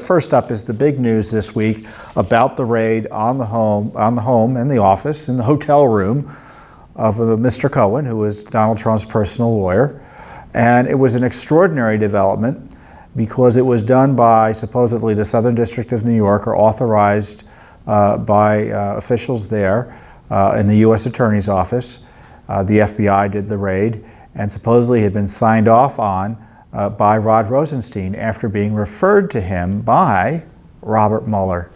first up is the big news this week about the raid on the home and the office and the hotel room of Mr. Cohen, who was Donald Trump's personal lawyer. And it was an extraordinary development because it was done by supposedly the Southern District of New York, or authorized by officials there in the U.S. Attorney's Office. The FBI did the raid and supposedly had been signed off on by Rod Rosenstein after being referred to him by Robert Mueller,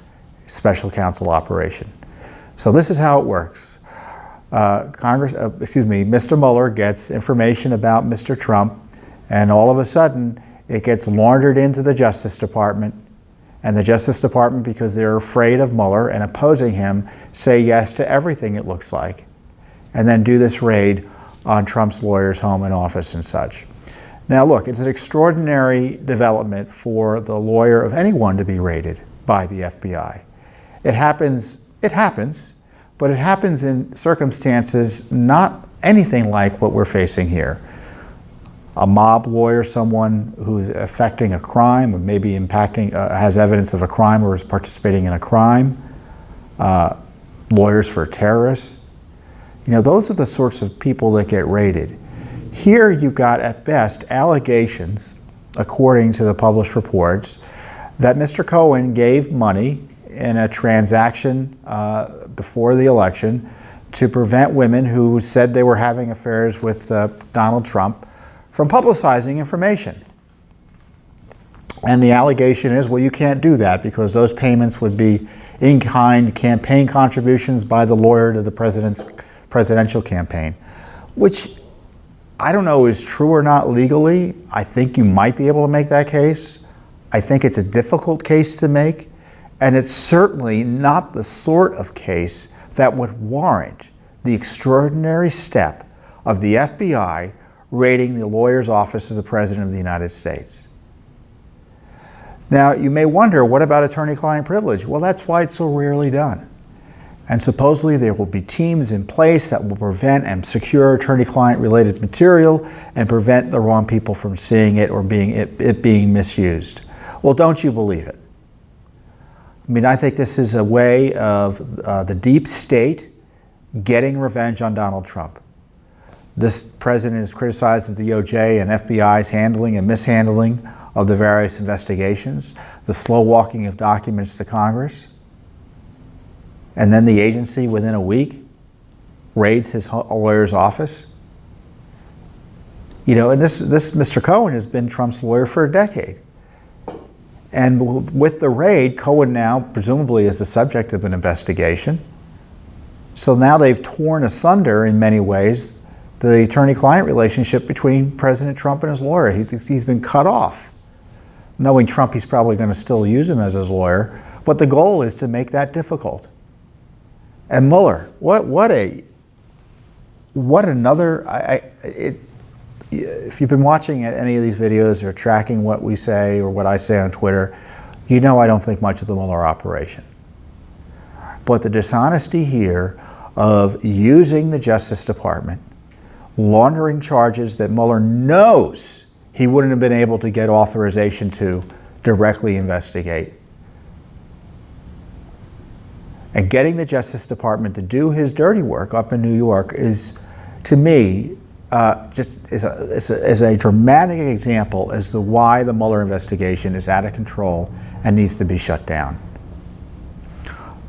Special Counsel Operation. So this is how it works. Mr. Mueller gets information about Mr. Trump, and all of a sudden it gets laundered into the Justice Department, and the Justice Department, because they're afraid of Mueller and opposing him, say yes to everything, it looks like, and then do this raid on Trump's lawyer's home and office and such. Now look, it's an extraordinary development for the lawyer of anyone to be raided by the FBI. It happens, but it happens in circumstances not anything like what we're facing here. A mob lawyer, someone who's affecting a crime, or maybe impacting, has evidence of a crime or is participating in a crime, lawyers for terrorists. You know, those are the sorts of people that get raided. Here you've got, at best, allegations, according to the published reports, that Mr. Cohen gave money in a transaction before the election to prevent women who said they were having affairs with Donald Trump from publicizing information. And the allegation is, well, you can't do that because those payments would be in-kind campaign contributions by the lawyer to the presidential campaign, which I don't know is true or not legally. I think you might be able to make that case. I think it's a difficult case to make, and it's certainly not the sort of case that would warrant the extraordinary step of the FBI raiding the lawyer's office of the President of the United States. Now, you may wonder, what about attorney-client privilege? Well, that's why it's so rarely done. And supposedly there will be teams in place that will prevent and secure attorney-client related material and prevent the wrong people from seeing it or it being misused. Well, don't you believe it? I mean, I think this is a way of the deep state getting revenge on Donald Trump. This president has criticized the DOJ and FBI's handling and mishandling of the various investigations, the slow walking of documents to Congress, and then the agency within a week raids his lawyer's office. You know, and this Mr. Cohen has been Trump's lawyer for a decade. And with the raid, Cohen now presumably is the subject of an investigation. So now they've torn asunder in many ways the attorney-client relationship between President Trump and his lawyer. He's been cut off. Knowing Trump, he's probably going to still use him as his lawyer, but the goal is to make that difficult. And Mueller, if you've been watching any of these videos or tracking what we say or what I say on Twitter, you know I don't think much of the Mueller operation. But the dishonesty here of using the Justice Department, laundering charges that Mueller knows he wouldn't have been able to get authorization to directly investigate, and getting the Justice Department to do his dirty work up in New York is, to me, is a dramatic example as to why the Mueller investigation is out of control and needs to be shut down.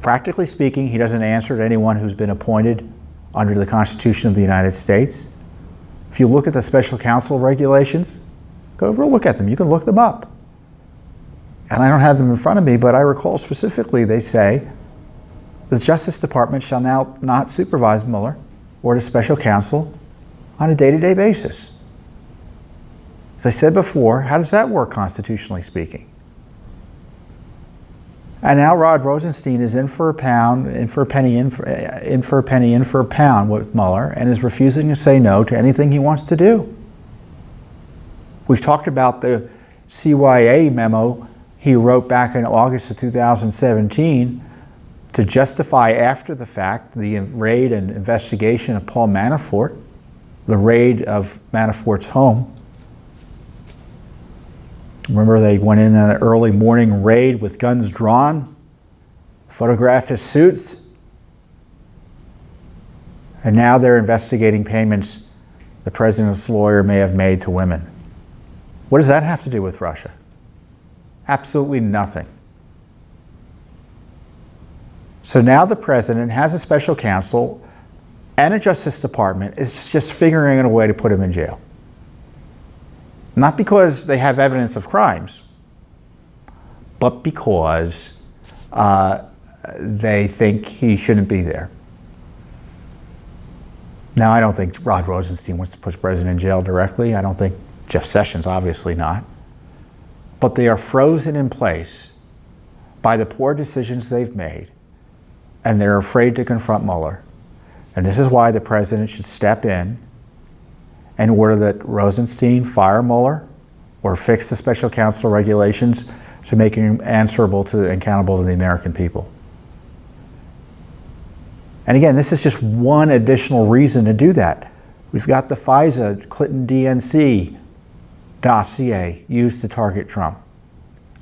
Practically speaking, he doesn't answer to anyone who's been appointed under the Constitution of the United States. If you look at the special counsel regulations, go look at them. You can look them up. And I don't have them in front of me, but I recall specifically they say the Justice Department shall now not supervise Mueller or the special counsel on a day-to-day basis. As I said before, how does that work constitutionally speaking? And now Rod Rosenstein is in for a pound, in for a penny, in for a pound with Mueller, and is refusing to say no to anything he wants to do. We've talked about the CYA memo he wrote back in August of 2017 to justify after the fact the raid and investigation of Paul Manafort, the raid of Manafort's home. Remember, they went in an early morning raid with guns drawn, photographed his suits, and now they're investigating payments the president's lawyer may have made to women. What does that have to do with Russia? Absolutely nothing. So now the president has a special counsel and a Justice Department is just figuring out a way to put him in jail. Not because they have evidence of crimes, but because they think he shouldn't be there. Now, I don't think Rod Rosenstein wants to put the president in jail directly. I don't think Jeff Sessions, obviously not. But they are frozen in place by the poor decisions they've made, and they're afraid to confront Mueller. And this is why the president should step in and order that Rosenstein fire Mueller or fix the special counsel regulations to make him answerable to and accountable to the American people. And again, this is just one additional reason to do that. We've got the FISA Clinton DNC dossier used to target Trump,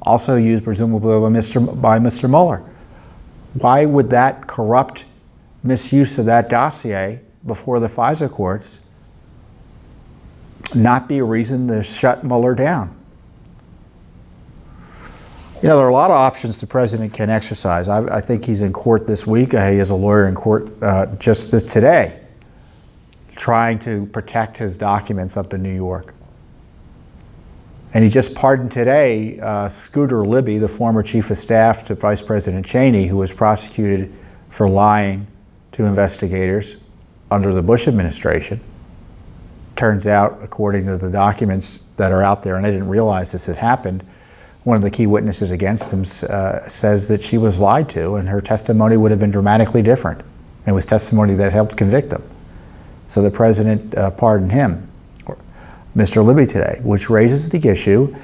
also used presumably by Mr. Mueller. Why would that corrupt misuse of that dossier before the FISA courts not be a reason to shut Mueller down? You know, there are a lot of options the president can exercise. I think he's in court this week. He has a lawyer in court just today trying to protect his documents up in New York. And he just pardoned today Scooter Libby, the former chief of staff to Vice President Cheney, who was prosecuted for lying to investigators under the Bush administration. Turns out, according to the documents that are out there, and I didn't realize this had happened, one of the key witnesses against him says that she was lied to, and her testimony would have been dramatically different. And it was testimony that helped convict them. So the president pardoned him, Mr. Libby, today, which raises the issue.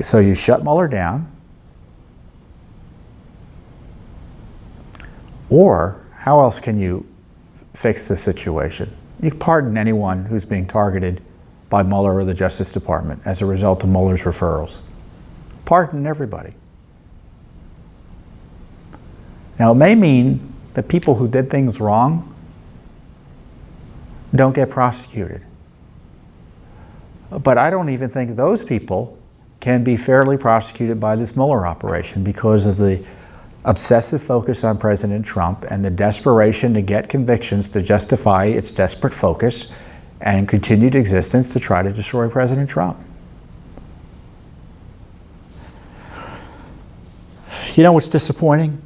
So you shut Mueller down, or how else can you fix the situation? You pardon anyone who's being targeted by Mueller or the Justice Department as a result of Mueller's referrals. Pardon everybody. Now, it may mean that people who did things wrong don't get prosecuted. But I don't even think those people can be fairly prosecuted by this Mueller operation because of the obsessive focus on President Trump and the desperation to get convictions to justify its desperate focus and continued existence to try to destroy President Trump. You know what's disappointing?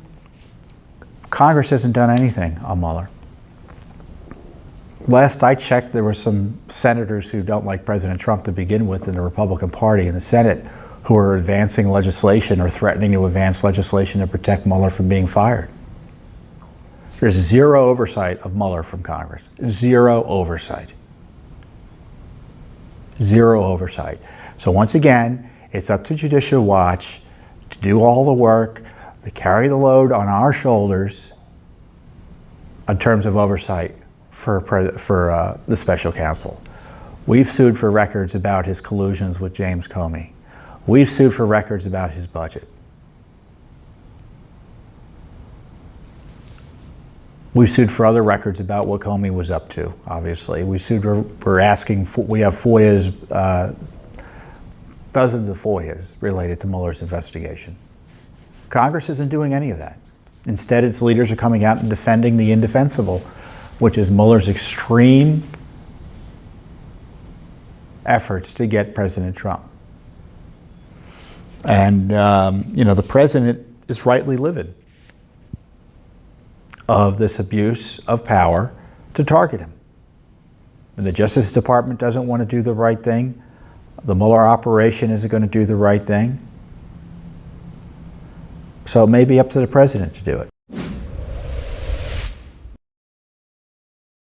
Congress hasn't done anything on Mueller. Last I checked, there were some senators who don't like President Trump to begin with in the Republican Party in the Senate who are advancing legislation or threatening to advance legislation to protect Mueller from being fired. There's zero oversight of Mueller from Congress. Zero oversight. Zero oversight. So once again, it's up to Judicial Watch to do all the work, to carry the load on our shoulders in terms of oversight for the special counsel. We've sued for records about his collusions with James Comey. We've sued for records about his budget. We've sued for other records about what Comey was up to, obviously. We sued for asking, we have FOIAs, dozens of FOIAs related to Mueller's investigation. Congress isn't doing any of that. Instead, its leaders are coming out and defending the indefensible, which is Mueller's extreme efforts to get President Trump. And, you know, the president is rightly livid of this abuse of power to target him. And the Justice Department doesn't want to do the right thing. The Mueller operation isn't going to do the right thing. So it may be up to the president to do it.